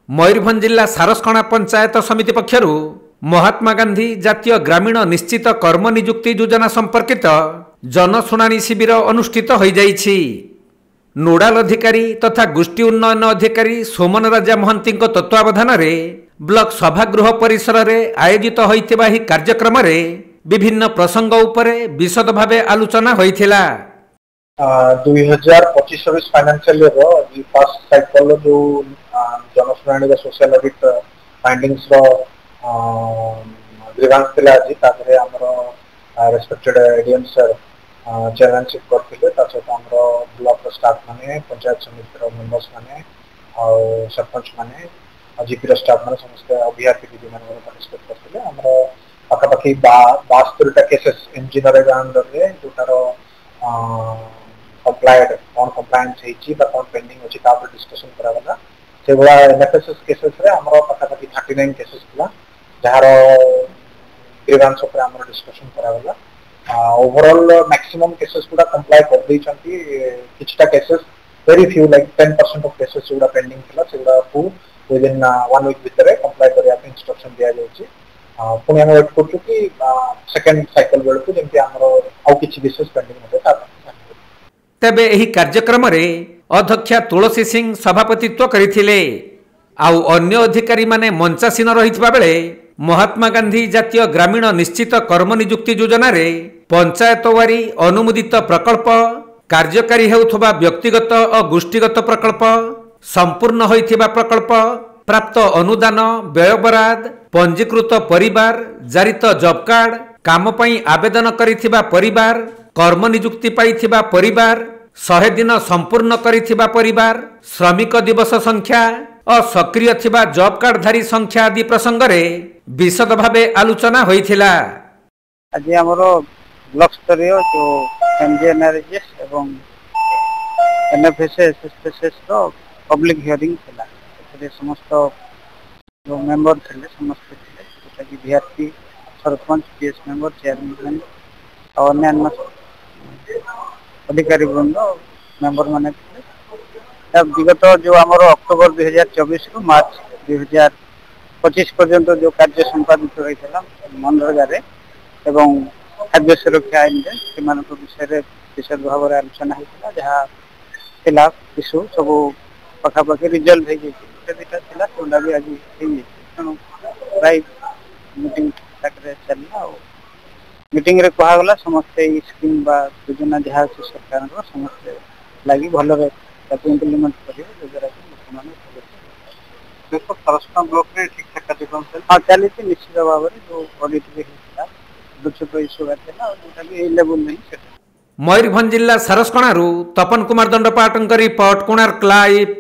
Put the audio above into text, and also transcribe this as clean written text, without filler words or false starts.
मयूरभंज जिला सारसकणा पंचायत समिति पक्षर महात्मा गांधी जातीय ग्रामीण निश्चित कर्म नियुक्ति योजना संपर्कित जनशुणाणी शिविर अनुष्ठित हो जाइछि। नोडाल अधिकारी तथा गोष्ठी उन्नयन अधिकारी सोमन राजा महंती तत्वावधान ब्लॉक सभागृह परिसर में आयोजित होइतिबा ही कार्यक्रम रे विभिन्न प्रसंग उपरे विशद भावे आलोचना होइथिला। 2025-26 फाइनेंशियल ईयर फर्स्ट साइकिल जो जनशुणाणी सोशल ऑडिट फाइंडिंग्स रो ग्रीवांस थिला आज तारे हमर रेस्पेक्टेड एडीएम सर चेयरमैनशिप करथिले ता सहित हमर ब्लॉक स्टाफ माने पंचायत समिति रो मेंबर्स माने और सरपंच माने जीपी रो स्टाफ माने समस्त अभियात्री दीदी माने पार्टिसिपेट करथिले। हमर पाखापाखि 72 टा केसेस इंजीनियर अंडर रे जोटार कंप्लाइड कौन कंप्लायंस हेची बा कौन पेंडिंग अछि ता पर डिस्कशन करा गला। से बड़ा एनएफएसएस केसेस रे हमर पाखापाखि 39 केसेस थिला जहार ग्रीवांस ऊपर हमर डिस्कशन करा गला। ओवरऑल मैक्सिमम केसेस गुडा कंप्लाई कर दै छथि। किछटा cases very few like 10% of cases गुडा पेंडिंग थिला सेगुडा को विद इन 1 वीक भितर कंप्लाई करिया पे इंस्ट्रक्शन दिया जाउछि। पुणी हम वेट करछु कि सेकंड साइकिल बेल को जेंति हमर आउ किछि विशेष पेंडिंग होते ता तेबे एही कार्यक्रम रे अध्यक्षा तुलसी सिंह सभापतित्व करिथिले। आउ अन्य अधिकारी माने मंचासीन रहितबा बेले महात्मा गांधी जातीय ग्रामीण निश्चित कर्म नियुक्ति योजना रे पंचायतवारी अनुमोदित प्रकल्प कार्यकारी हेउथबा व्यक्तिगत और गोष्ठीगत प्रकल्प संपूर्ण होइथिबा प्रकल्प प्राप्त अनुदान व्ययबराद पंजीकृत परिवार जारित जॉब कार्ड काम पई आवेदन करिथिबा परिवार कर्म नियुक्ति पाइथिबा परिवार 100 दिन संपूर्ण करिथिबा परिवार श्रमिक दिवस संख्या और सक्रिय थिबा जॉब कार्ड धारी संख्या आदि प्रसंग रे विशद भावे आलोचना होइथिला। आज हमरो ब्लॉक स्तरीय जो एमजीएनआरएस एवं एनएफएसएस एसएसएस रो पब्लिक हियरिंग थिला। एते समस्त जो मेंबर थिले समस्त थिले जेटा कि VRP sarpanch PS member chairman और अन्य अधिकारी वृंद मेंबर माने थे। विगत जो आमर अक्टोबर 2024 रु मार्च 2025 पर्यंत जो कार्य संपादित होता मनरेगा रे एवं खाद्य सुरक्षा आईन से विषय विशद भाव में आलोचना होता जहाँ थिला इश्यू सब पखापाखि रिजल्व होता भी आज तेणु प्राय मीटिंग चलना मीटिंग रे कहगला समस्त स्कीम बा योजना जहाँ से सरकार समस्त लगी भल इम्प्लीमेंट करें देखो सरस्वती ब्लॉक में ठीक ठाक कार्यक्रम हाँ चली निश्चित भाव में जो ऑडिट भी होता दो छोट इश्यू था जोटा भी लेवल नहीं। मयूरभंज जिला सारसकणा तपन कुमार दंडपाटन रिपोर्ट कोणार्क लाइव।